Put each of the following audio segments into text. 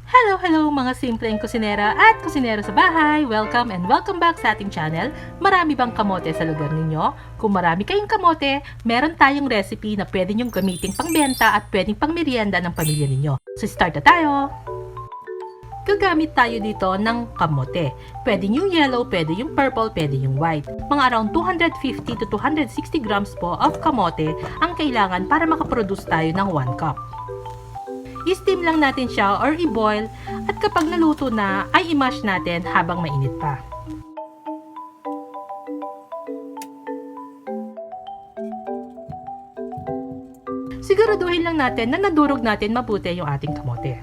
Hello mga simpleng kusinera at kusinero sa bahay! Welcome and welcome back sa ating channel. Marami bang kamote sa lugar ninyo? Kung marami kayong kamote, meron tayong recipe na pwede nyong gamiting pangbenta at pwedeng pangmerienda ng pamilya ninyo. So start na tayo! Gagamit tayo dito ng kamote. Pwede yung yellow, pwede yung purple, pwede yung white. Mga around 250 to 260 grams po of kamote ang kailangan para makaproduce tayo ng 1 cup. I-steam lang natin siya or i-boil at kapag naluto na ay i-mash natin habang mainit pa. Siguraduhin lang natin na nadurog natin mabuti yung ating kamote.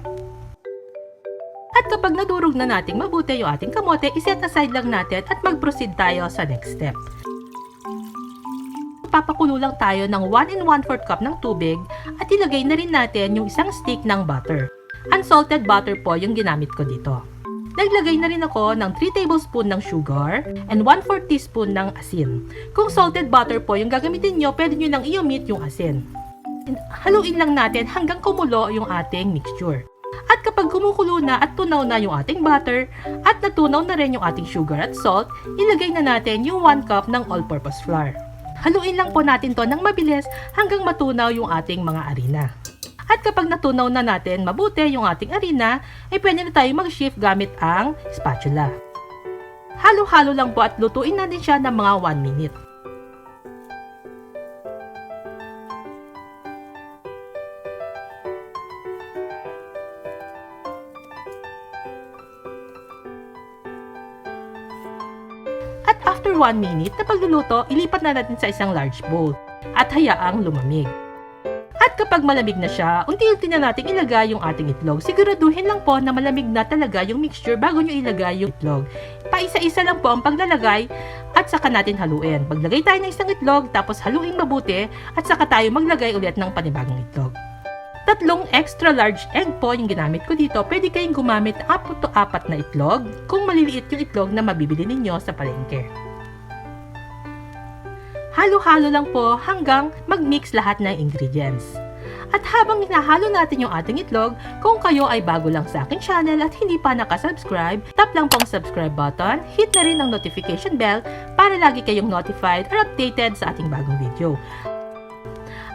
At kapag nadurog na natin mabuti yung ating kamote, iset aside lang natin at mag-proceed tayo sa next step. Papakulo lang tayo ng 1 1/4 cup ng tubig at ilagay na rin natin yung isang stick ng butter. Unsalted butter po yung ginamit ko dito. Naglagay na rin ako ng 3 tablespoon ng sugar and 1/4 teaspoon ng asin. Kung salted butter po yung gagamitin nyo, pwede nyo lang i-omit yung asin. Haluin lang natin hanggang kumulo yung ating mixture. At kapag kumukulo na at tunaw na yung ating butter at natunaw na rin yung ating sugar at salt, ilagay na natin yung 1 cup ng all-purpose flour. Haluin lang po natin to ng mabilis hanggang matunaw yung ating mga harina. At kapag natunaw na natin mabuti yung ating harina, ay pwede na tayo mag-shift gamit ang spatula. Halo-halo lang po at lutuin natin siya ng mga 1 minute. At after 1 minute na pagluluto, ilipat na natin sa isang large bowl at hayaang lumamig. At kapag malamig na siya, unti-unti na natin ilagay yung ating itlog. Siguraduhin lang po na malamig na talaga yung mixture bago nyo ilagay yung itlog. Paisa-isa lang po ang paglalagay at saka natin haluin. Maglagay tayo ng isang itlog, tapos haluin mabuti at saka tayo maglagay ulit ng panibagong itlog. 3 extra large egg po yung ginamit ko dito. Pwede kayong gumamit ng 4 to 4 na itlog kung maliliit yung itlog na mabibili ninyo sa palengke. Halo-halo lang po hanggang mag-mix lahat ng ingredients. At habang hinahalo natin yung ating itlog, kung kayo ay bago lang sa aking channel at hindi pa nakasubscribe, tap lang pong subscribe button, hit na rin ang notification bell para lagi kayong notified or updated sa ating bagong video.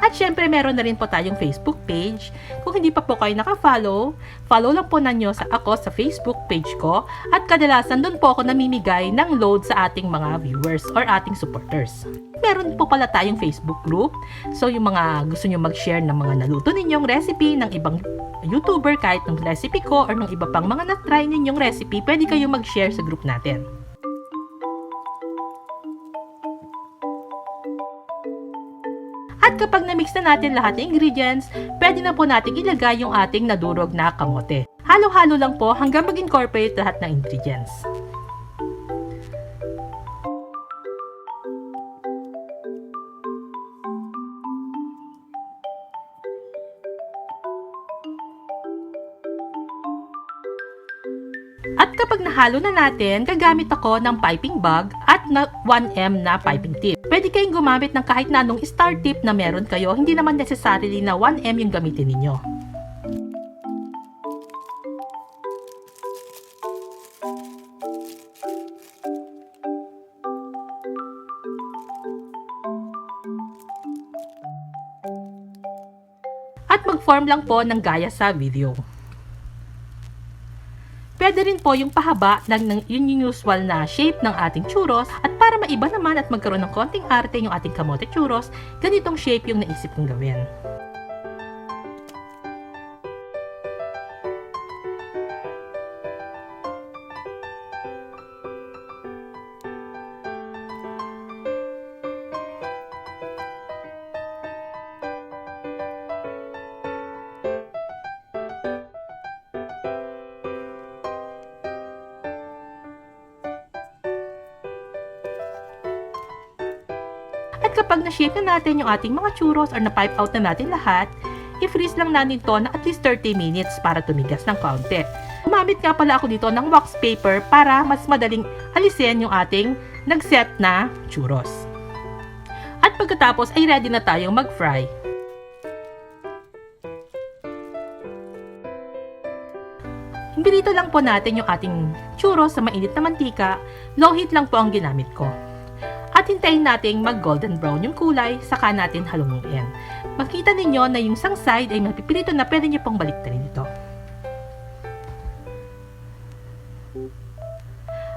At syempre, meron na rin po tayong Facebook page. Kung hindi pa po kayo naka-follow, follow lang po nanyo ako sa Facebook page ko. At kadalasan doon po ako namimigay ng load sa ating mga viewers or ating supporters. Meron po pala tayong Facebook group. So yung mga gusto nyo mag-share ng mga naluto ninyong recipe ng ibang YouTuber, kahit ng recipe ko or ng iba pang mga na-try ninyong recipe, pwede kayo mag-share sa group natin. At kapag na-mix na natin lahat ng ingredients, pwede na po natin ilagay yung ating nadurog na kamote. Halo-halo lang po hanggang mag-incorporate lahat ng ingredients. At kapag nahalo na natin, gagamit ako ng piping bag at 1M na piping tip. Pwede kayong gumamit ng kahit na anong star tip na meron kayo, hindi naman necessarily na 1M yung gamitin ninyo. At mag-form lang po ng gaya sa video. Pwede rin po yung pahaba ng yung usual na shape ng ating churros at para maiba naman at magkaroon ng konting arte yung ating kamote churros, ganitong shape yung naisip kong gawin. At kapag na-shape na natin yung ating mga churros or na-pipe out na natin lahat, i-freeze lang natin to na at least 30 minutes para tumigas ng kaunti. Gumamit nga pala ako dito ng wax paper para mas madaling alisin yung ating nag-set na churros. At pagkatapos ay ready na tayong mag-fry. Imbirito lang po natin yung ating churros sa mainit na mantika, low heat lang po ang ginamit ko. At hintayin natin mag golden brown yung kulay, saka natin halunuin. Makita ninyo na yung isang side ay mapipirito na, pwede nyo pong baliktarin ito.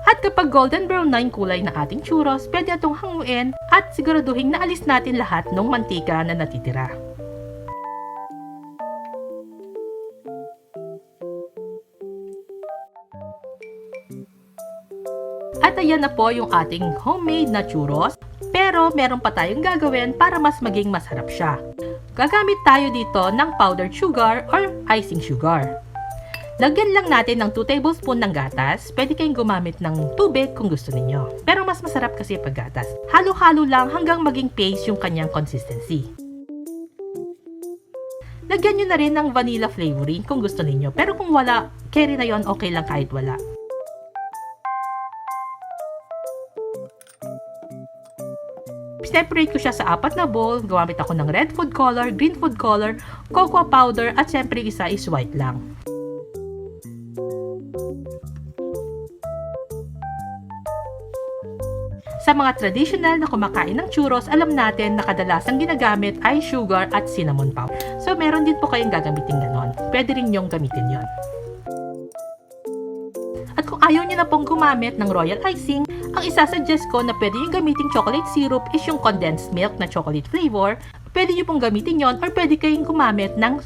At kapag golden brown na yung kulay ng ating churros, pwede itong hanguin at siguraduhin na alis natin lahat ng mantika na natitira. At ayan na po yung ating homemade na churros, pero meron pa tayong gagawin para mas maging masarap siya. Gagamit tayo dito ng powdered sugar or icing sugar. Lagyan lang natin ng 2 tablespoon ng gatas. Pwede kayong gumamit ng tubig kung gusto niyo. Pero mas masarap kasi pag gatas. Halo-halo lang hanggang maging paste yung kanyang consistency. Lagyan nyo na rin ng vanilla flavoring kung gusto niyo. Pero kung wala, carry na yon, okay lang kahit wala. Separate ko siya sa 4 na bowl. Gumamit ako ng red food color, green food color, cocoa powder, at syempre isa is white lang. Sa mga traditional na kumakain ng churros, alam natin na kadalasang ginagamit ay sugar at cinnamon powder. So, meron din po kayong gagamitin ganon. Pwede rin nyong gamitin yon. At kung ayaw nyo na pong gumamit ng royal icing, ang isasuggest ko na pwede yung gamitin chocolate syrup is yung condensed milk na chocolate flavor. Pwede nyo pong gamitin yon, or pwede kayong gumamit ng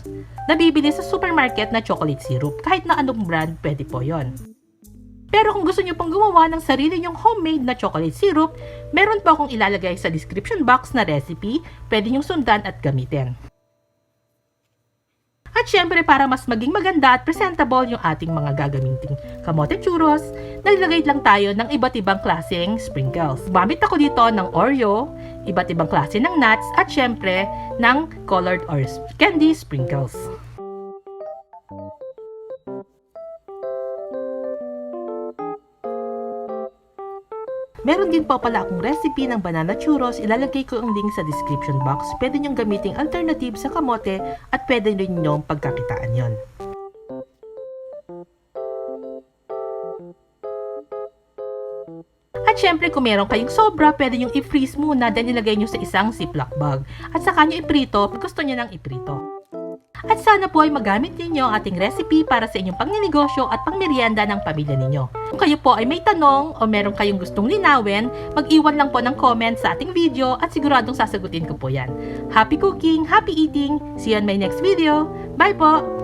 nabibili sa supermarket na chocolate syrup. Kahit na anong brand, pwede po yon. Pero kung gusto nyo pong gumawa ng sarili nyong homemade na chocolate syrup, meron po akong ilalagay sa description box na recipe, pwede nyong sundan at gamitin. At syempre, para mas maging maganda at presentable yung ating mga gagamiting kamote churros, naglagay lang tayo ng iba't ibang klaseng sprinkles. Gumamit ako dito ng Oreo, iba't ibang klase ng nuts, at syempre ng colored or candy sprinkles. Meron din po pala akong recipe ng banana churros, ilalagay ko ang link sa description box. Pwede nyong gamiting alternative sa kamote at pwede rin nyong pagkakitaan yon. At syempre kung meron kayong sobra, pwede nyong i-freeze muna, then ilagay nyo sa isang ziplock bag. At saka nyo iprito kung gusto nyo nang iprito. At sana po ay magamit ninyo ang ating recipe para sa inyong pangninegosyo at pangmerienda ng pamilya ninyo. Kung kayo po ay may tanong o meron kayong gustong linawin, mag-iwan lang po ng comment sa ating video at siguradong sasagutin ko po yan. Happy cooking, happy eating! See you on my next video. Bye po!